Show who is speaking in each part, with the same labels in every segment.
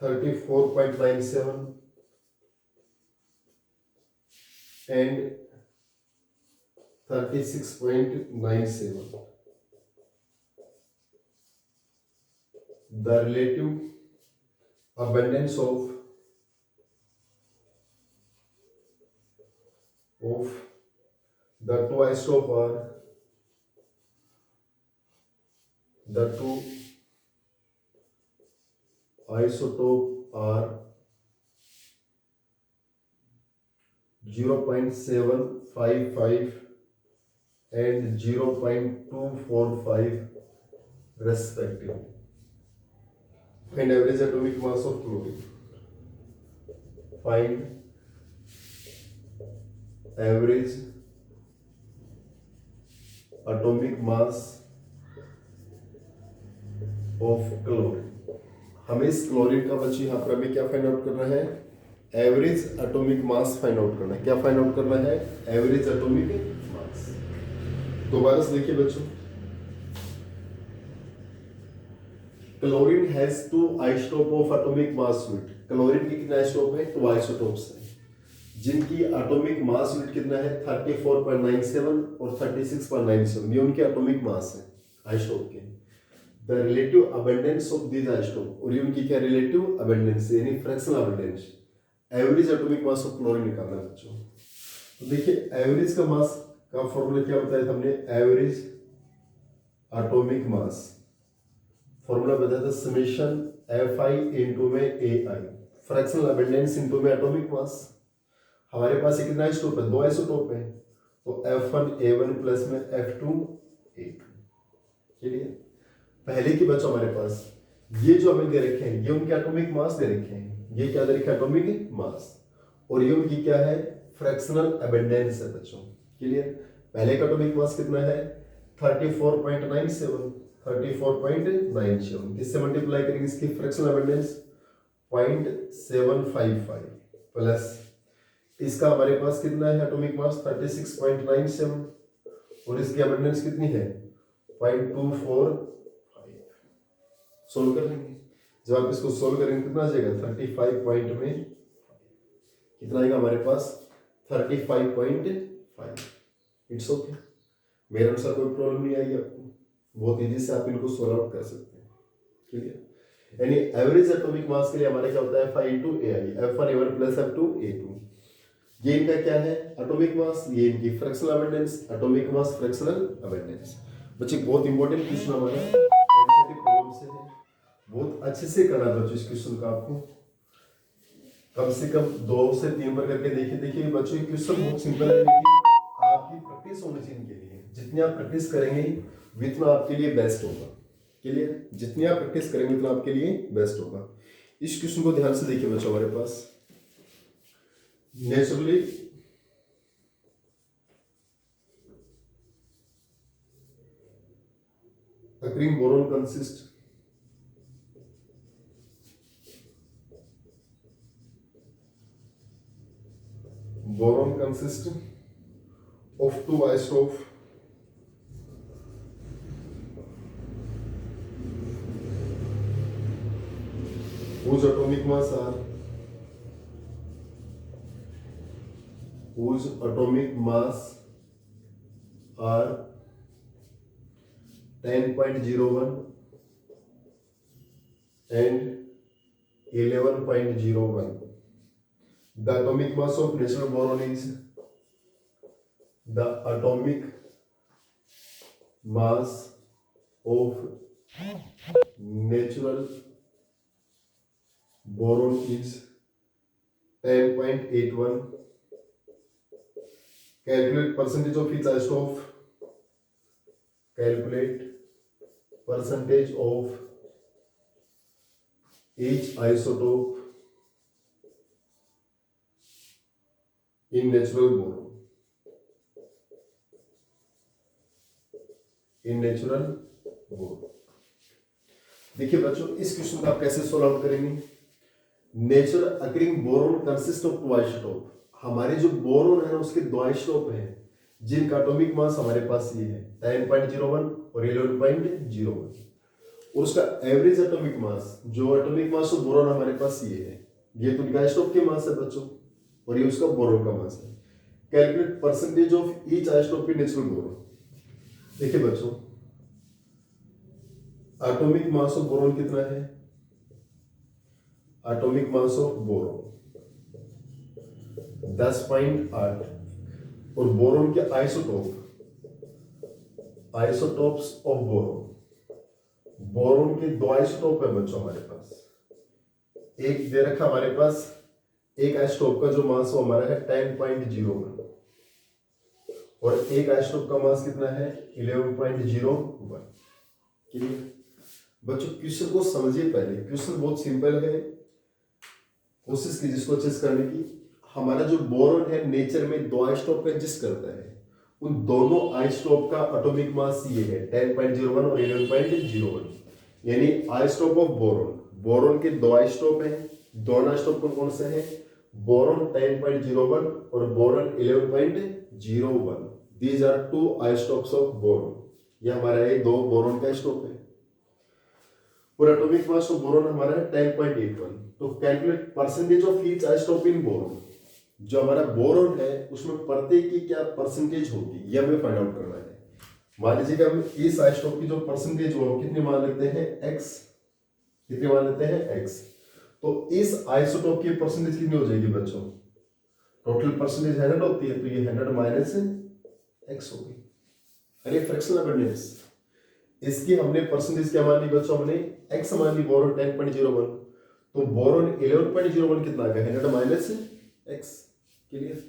Speaker 1: 34.97 and 36.97. The relative abundance of the two isotope are the two isotope are 0.755 and 0.245 respectively. Find average atomic mass of chlorine. Find average atomic mass of chlorine. हमें इस chlorine का बच्चे यहाँ पर हमें क्या find out करना है? Average atomic mass find out करना है. क्या फाइंड आउट करना है? Average atomic mass. दोबारा से देखिए बच्चों, chlorine has two isotope of atomic mass unit. Chlorine के कितने आइसोटोप है? टू आइसोटोप्स हैं जिनकी एटॉमिक मास यूनिट कितना है? 34.97 और 36.97. ये उनके एटॉमिक मास है आइसोटोप के. The relative abundance of this isotope, और ये उनकी क्या रिलेटिव अबंडेंस यानी fractional abundance. Average atomic mass of chlorine निकालना है बच्चों. तो देखिए एवरेज का मास का फॉर्मूला क्या बताया था हमने? एवरेज एटॉमिक मास फॉर्मूला बताया था समेशन Fi इनटू में Ai, फ्रैक्शनल अबंडेंस इनटू में एटॉमिक मास. हमारे पास कितना आइसोटोप है? दो आइसोटोप है. तो F1A1 प्लस में F2A2. क्लियर? पहले की बच्चों हमारे पास ये जो हमें दे रखे हैं ये उनके एटॉमिक मास दे रखे हैं. ये क्या दे रखे हैं? Atomic mass. और ये उनकी क्या है? फ्रैक्शनल अबंडेंस है बच्चों. क्लियर? पहले का एटॉमिक मास कितना है? 34.97. 34.97 किससे मल्टीप्लाई करेंगे इसकी फ्रैक्शनल अबंडेंस? 0.755 प्लस इसका हमारे पास कितना है एटॉमिक मास? 36.97 और इसकी अबंडेंस कितनी है? 0.245. सोल्व कर लेंगे. जब आप इसको सोल्व करेंगे कितना आ जाएगा? 35 पॉइंट में कितना आएगा हमारे पास? 35.5. It's okay. मेरे अनुसार कोई प्रॉब्लम नहीं आएगी आपको. बहुत इजी से आप इनको सोल्व आउट कर सकते हैं. क्लियर? यानी एवरेज एटॉमिक मास के लिए हमारा क्या होता है? Fi into Ai. F1A1 plus F2A2. ये इनका क्या है? Atomic mass. ये इनकी fractional abundance. Atomic mass fractional abundance. बच्चे बहुत इंपॉर्टेंट क्वेश्चन हमारा एमसीक्यू प्रॉब्लम से है. बहुत अच्छे से करना है बच्चों इस क्वेश्चन का. आपको कम से कम 2 से 3 बार करके देखिए बच्चों. ये क्वेश्चन बहुत सिंपल है लेकिन आपकी प्रैक्टिस होनी चाहिए इनके लिए. जितनी आप प्रैक्टिस करेंगे उतना आपके लिए बेस्ट होगा. क्लियर? जितनी आप प्रैक्टिस करेंगे उतना आपके लिए बेस्ट होगा. इस क्वेश्चन को ध्यान से देखिए बच्चों. हमारे पास naturally occurring boron consists of two isotopes whose atomic mass are 10.01 and 11.01. The atomic mass of natural boron is the atomic mass of natural boron is 10.81. Calculate percentage of each isotope. Calculate percentage of each isotope in natural boron. देखिए बच्चों इस question को आप कैसे solve out करेंगे? Natural occurring boron consist of two isotope. हमारे जो boron है ना उसके दो आइसोटोप हैं जिनका एटॉमिक मास हमारे पास ये है 10.01 और 11.01. और उसका एवरेज एटॉमिक मास, जो एटॉमिक मास ऑफ बोरॉन हमारे पास ये तो उनका आइसोटोप के मास है बच्चों, और ये उसका बोरॉन का मास है। Calculate percentage of each isotope in natural boron. देखिए बच्चों, एटॉमिक मास ऑफ बोरॉन कितना है? एटॉमिक मास ऑफ बोरॉन 10.8, और बोरॉन के आइसोटोप्स ऑफ बोरॉन के दो आइसोटोप है बच्चों हमारे पास। एक दे रखा हमारे पास, एक आइसोटोप का जो मास हो हमारा है 10.01, और एक आइसोटोप का मास कितना है 11.01। क्लियर बच्चों? क्वेश्चन को समझिए पहले, क्वेश्चन बहुत सिंपल है, कोशिश कीजिए इसको अच्छे से करने की। हमारा जो बोरॉन है नेचर में दो आइसोटोप एग्जिस्ट करता है, उन दोनों आइसोटोप का एटॉमिक मास ये है 10.01 और 11.01, यानी आइसोटोप ऑफ बोरॉन के दो आइसोटोप हैं। दोनों आइसोटोप कौन कौन से हैं? बोरॉन 10.01 और boron 11.01। These are two isotopes of boron. ये हमारा ये दो बोरॉन का आइसोटोप है, और एटॉमिक मास ऑफ बोरॉन हमारा है 10.81। तो calculate percentage of each isotope in boron. जो हमारा बोरॉन है उसमें प्रत्येक की क्या परसेंटेज होगी, ये हमें फाइंड आउट करना है। मान लीजिए हम इस आइसोटोप की जो परसेंटेज हो कितने मान लेते हैं x, कितने मान लेते हैं x। तो इस आइसोटोप की परसेंटेज कितनी हो जाएगी बच्चों? टोटल परसेंटेज 100 होती है, तो ये 100 माइनस x होगी। अरे फ्रैक्शनल अबंडेंस, इसकी हमने परसेंटेज क्या मान ली बच्चों? हमने x मान ली, बोरॉन 10.01, तो बोरॉन 11.01 कितना आ गया? 100 माइनस x। क्लियर?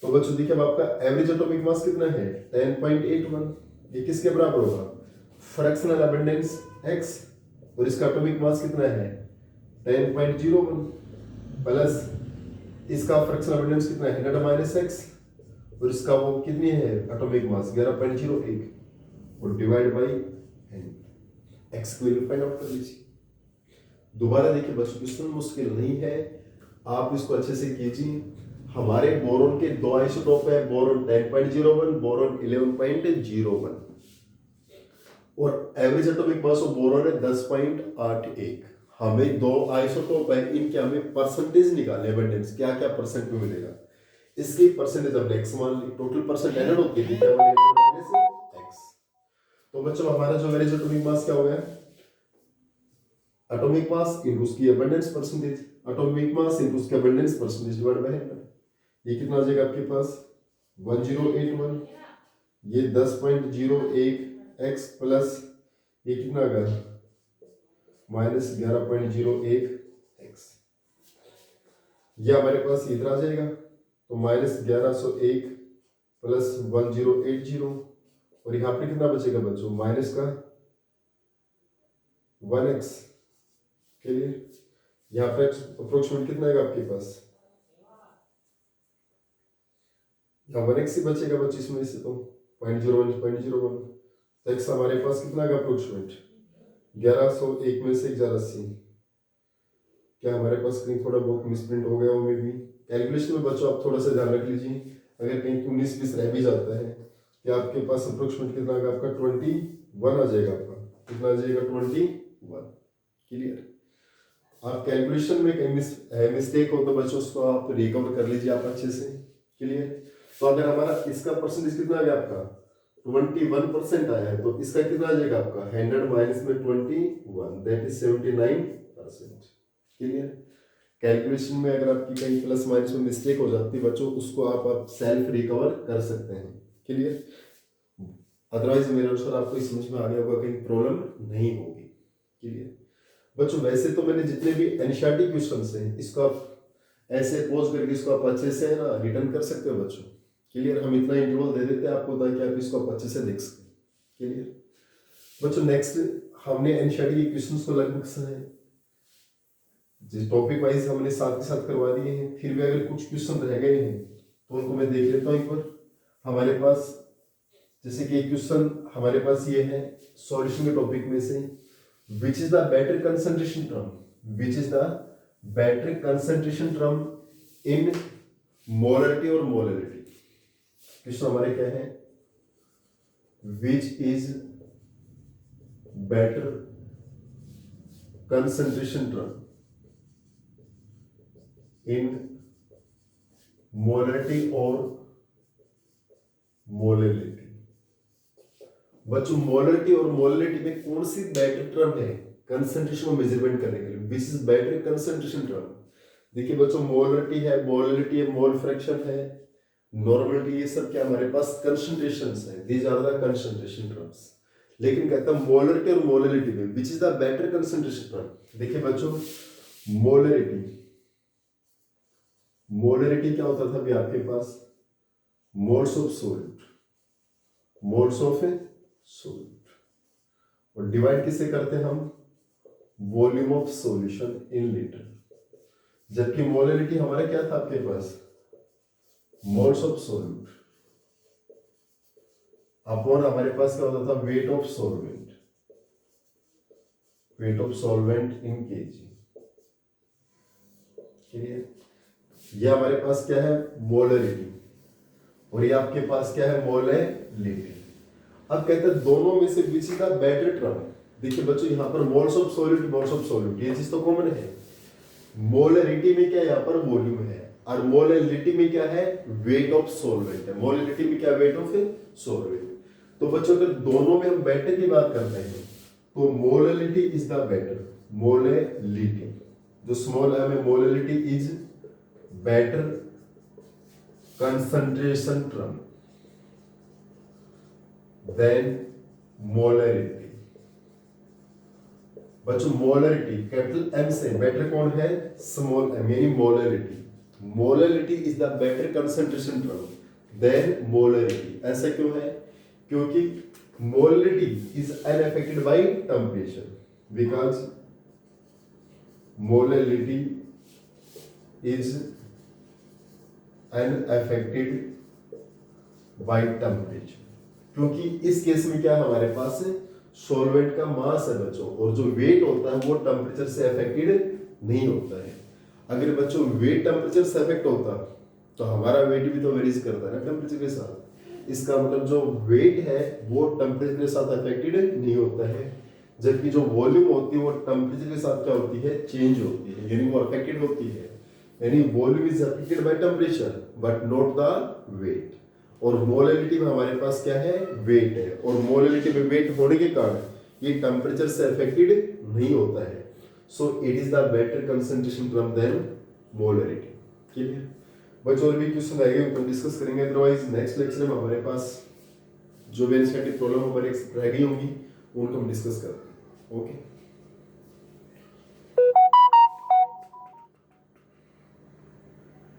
Speaker 1: तो बच्चों देखिए अब आपका एवरेज एटॉमिक मास कितना है 10.81। ये किसके बराबर होगा? फ्रैक्शनल अबंडेंस x, और इसका एटॉमिक मास कितना है 10.01, प्लस इसका फ्रैक्शनल अबंडेंस कितना है 100 माइनस x, और इसका वो कितनी है एटॉमिक मास 11.01, और डिवाइड बाई x की वैल्यू फाइंड आउट कर लीजिए। दोबारा देखिए बच्चों, क्वेश्चन मुश्किल नहीं है, आप इसको अच्छे से कीजिए। हमारे बोरॉन के दो आइसोटोप है, बोरॉन 10.01, बोरॉन 11.01, और average atomic mass of boron है 10.81। हमें दो आइसोटोप है, इनके हमें परसेंटेज निकालने, एबंडेंस क्या क्या परसेंट में मिलेगा, इसकी परसेंटेज हमने x मान ली। टोटल परसेंट 100 होती थी, क्या माइनस x। तो बच्चों हमारा जो एवरेज एटॉमिक मास क्या हो गया? एटॉमिक मास इनटू उसकी abundance percentage, atomic mass into उसकी अबंडेंस परसेंटेज डिवाइड बाय 100। ये कितना आ जाएगा आपके पास 1081। ये 10.01 x प्लस ये कितना आ गया माइनस 11.01 x। ये हमारे पास इधर आ जाएगा, तो माइनस 1101 प्लस 1080, और यहाँ पे कितना बचेगा बच्चों? माइनस का 1x। क्लियर? यहाँ पे अप्रोक्सीमेट कितना आएगा आपके पास? यहाँ 1x ही बचेगा बच्चों इसमें से, तो 0.01 तो x हमारे पास कितना आएगा अप्रोक्सीमेट 1101 में से 1180। क्या हमारे पास कहीं थोड़ा बहुत मिसप्रिंट हो गया हो? मे भी कैलकुलेशन में बच्चों आप थोड़ा सा ध्यान रख लीजिए, अगर कहीं 19-20 रह भी जाता है, क्या आपके पास अप्रोक्सीमेट कितना आएगा आपका 21 आ जाएगा। आपका कितना आ जाएगा 21। क्लियर? आप कैलकुलेशन में कहीं मिस्टेक हो तो बच्चों उसको आप रिकवर कर लीजिए आप अच्छे से। क्लियर? तो अगर हमारा इसका परसेंटेज कितना आ गया आपका 21% आया है, तो इसका कितना आ जाएगा आपका 100 माइनस में 21, दैट इज 79%। क्लियर? कैलकुलेशन में अगर आपकी कहीं प्लस माइनस में मिस्टेक हो जाती है बच्चों, उसको आप सेल्फ रिकवर कर सकते हैं। क्लियर? अदरवाइज मेरे अनुसार आपको इस समझ में आ गया होगा, कहीं प्रॉब्लम नहीं होगी। क्लियर बच्चों? वैसे तो मैंने जितने भी एनसीईआरटी क्वेश्चंस हैं, इसको आप ऐसे पोज करके इसको आप अच्छे से है ना रिटर्न कर सकते हो बच्चों। क्लियर? हम इतना इंटरवल दे देते हैं आपको ताकि आप इसको अच्छे से देख सकें। क्लियर बच्चों? नेक्स्ट हमने एनसीईआरटी के क्वेश्चंस को लगभग जिस टॉपिक वाइज हमने साथ के साथ करवा दिए हैं, फिर भी अगर कुछ क्वेश्चन रह गए हैं तो उनको मैं देख लेता हूँ एक बार। हमारे पास जैसे कि एक क्वेश्चन हमारे पास ये है सॉल्यूशन के टॉपिक में से, विच is the battery concentration term, which is the battery concentration term in molarity और मोलरिटी। क्वेश्चन हमारे क्या है, which is better concentration term in molarity और मोलरिटी। बच्चों मोलरिटी और मोलरिटी में कौन सी बेटर टर्म है कंसंट्रेशन को मेजरमेंट करने के लिए? Which is better concentration term? देखिए बच्चों मोलरिटी है, मोलरिटी है, मोल फ्रैक्शन है, नॉर्मलिटी, ये सब क्या हमारे पास कंसंट्रेशंस है। These are the concentration terms. लेकिन कहता है मोलरिटी और मोलरिटी में which is the better concentration term? देखिए बच्चों मोलरिटी क्या होता था अभी आपके पास? Moles of solute, moles of solute, और डिवाइड किससे करते हैं हम? Volume of solution in litre. जबकि मोलरिटी हमारा क्या था आपके पास? मोल्स ऑफ सॉल्यूट अपॉन हमारे पास क्या होता था? Weight of solvent, wait of solvent in KG. Clear? ये हमारे पास क्या है? मोलरिटी, और ये आपके पास क्या है? मोलरिटी। अब कहते हैं दोनों में से विच इज द बेटर टर्म? देखिए बच्चों यहाँ पर मोल्स ऑफ सॉल्यूट, ये चीज तो कॉमन है। मोलरिटी में क्या यहाँ पर वॉल्यूम है, और मोलरिटी में क्या है? वेट ऑफ सॉल्वेंट है। मोलरिटी में क्या? Wait of solvent. तो बच्चों अगर दोनों में हम बेटर की बात करते हैं तो molarity is the better. Molarity जो स्मॉल m है, molarity is better concentration term than molarity. बच्चों मोलरिटी कैपिटल M से, बेटर कौन है? स्मॉल m, यानी molarity. Molarity is the better concentration term than molarity. ऐसा क्यों है? क्योंकि molarity is unaffected by temperature, because molarity is unaffected by temperature. क्योंकि इस केस में क्या है हमारे पास? सॉल्वेंट का मास है बच्चों, और जो वेट होता है वो टेम्परेचर से अफेक्टेड नहीं होता है। अगर बच्चों वेट टेम्परेचर से अफेक्ट होता तो हमारा वेट भी तो वेरीज करता है ना टेम्परेचर के साथ। इसका मतलब जो वेट है वो टेम्परेचर के साथ अफेक्टेड नहीं होता है, जबकि जो वॉल्यूम होती है वो टेम्परेचर के साथ क्या होती है? चेंज होती है, यानी वो अफेक्टेड होती है। यानी volume is affected by temperature but not the weight. और मोलरिटी में हमारे पास क्या है? वेट है, और मोलरिटी में वेट होने के कारण ये टेम्परेचर से अफेक्टेड नहीं होता है। So it is the better concentration term than molarity. Clear? बच्चों और भी क्वेश्चन आएंगे उनको डिस्कस करेंगे। अदरवाइज नेक्स्ट लेक्चर में हमारे पास जो भी एनसीईआरटी प्रॉब्लम हमारी रह गई होंगी उनको हम डिस्कस करते हैं। ओके।